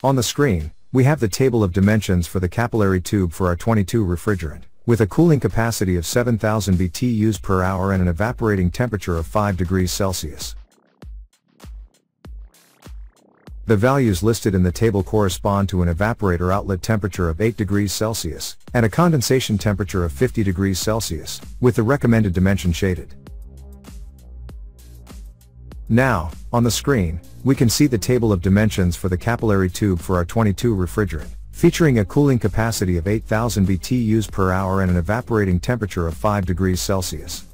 On the screen, we have the table of dimensions for the capillary tube for R22 refrigerant, with a cooling capacity of 7,000 BTUs per hour and an evaporating temperature of 5 degrees Celsius. The values listed in the table correspond to an evaporator outlet temperature of 8 degrees Celsius, and a condensation temperature of 50 degrees Celsius, with the recommended dimension shaded. Now, on the screen, we can see the table of dimensions for the capillary tube for R22 refrigerant, featuring a cooling capacity of 8,000 BTUs per hour and an evaporating temperature of 5 degrees Celsius.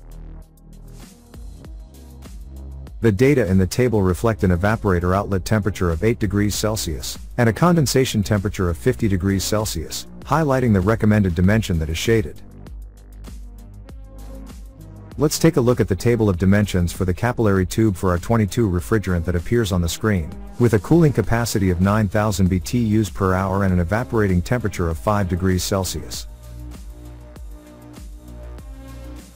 The data in the table reflect an evaporator outlet temperature of 8 degrees Celsius, and a condensation temperature of 50 degrees Celsius, highlighting the recommended dimension that is shaded. Let's take a look at the table of dimensions for the capillary tube for R22 refrigerant that appears on the screen, with a cooling capacity of 9,000 BTUs per hour and an evaporating temperature of 5 degrees Celsius.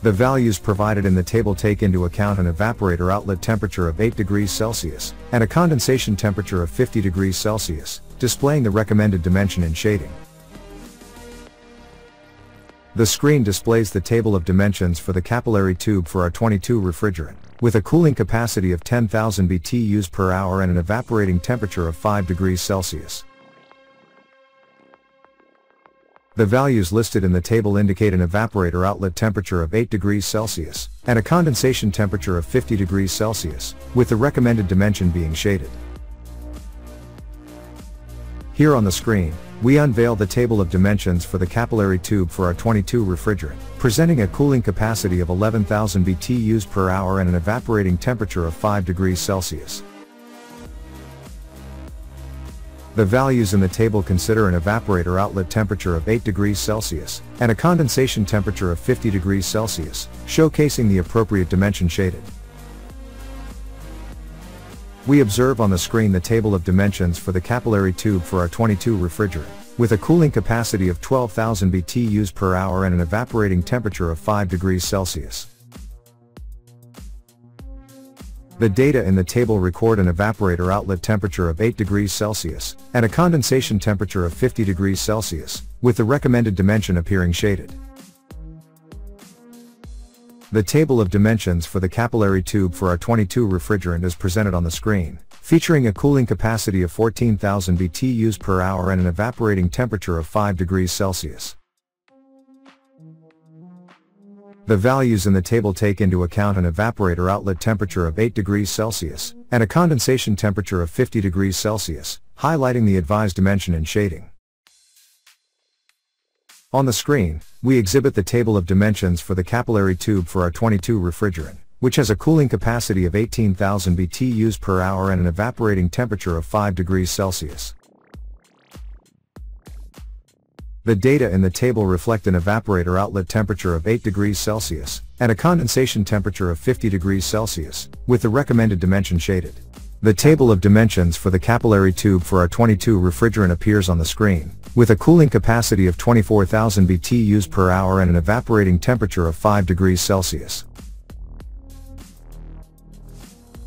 The values provided in the table take into account an evaporator outlet temperature of 8 degrees Celsius, and a condensation temperature of 50 degrees Celsius, displaying the recommended dimension in shading. The screen displays the table of dimensions for the capillary tube for R22 refrigerant, with a cooling capacity of 10,000 BTUs per hour and an evaporating temperature of 5 degrees Celsius. The values listed in the table indicate an evaporator outlet temperature of 8 degrees Celsius, and a condensation temperature of 50 degrees Celsius, with the recommended dimension being shaded. Here on the screen, we unveil the table of dimensions for the capillary tube for R22 refrigerant, presenting a cooling capacity of 11,000 BTUs per hour and an evaporating temperature of 5 degrees Celsius. The values in the table consider an evaporator outlet temperature of 8 degrees Celsius, and a condensation temperature of 50 degrees Celsius, showcasing the appropriate dimension shaded. We observe on the screen the table of dimensions for the capillary tube for R22 refrigerant, with a cooling capacity of 12,000 BTUs per hour and an evaporating temperature of 5 degrees Celsius. The data in the table record an evaporator outlet temperature of 8 degrees Celsius, and a condensation temperature of 50 degrees Celsius, with the recommended dimension appearing shaded. The table of dimensions for the capillary tube for R22 refrigerant is presented on the screen, featuring a cooling capacity of 14,000 BTUs per hour and an evaporating temperature of 5 degrees Celsius. The values in the table take into account an evaporator outlet temperature of 8 degrees Celsius, and a condensation temperature of 50 degrees Celsius, highlighting the advised dimension in shading. On the screen, we exhibit the table of dimensions for the capillary tube for R22 refrigerant, which has a cooling capacity of 18,000 BTUs per hour and an evaporating temperature of 5 degrees Celsius. The data in the table reflect an evaporator outlet temperature of 8 degrees Celsius, and a condensation temperature of 50 degrees Celsius, with the recommended dimension shaded. The table of dimensions for the capillary tube for R22 refrigerant appears on the screen, with a cooling capacity of 24,000 BTUs per hour and an evaporating temperature of 5 degrees Celsius.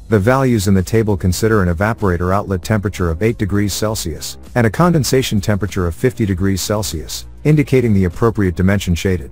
The values in the table consider an evaporator outlet temperature of 8 degrees Celsius, and a condensation temperature of 50 degrees Celsius, indicating the appropriate dimension shaded.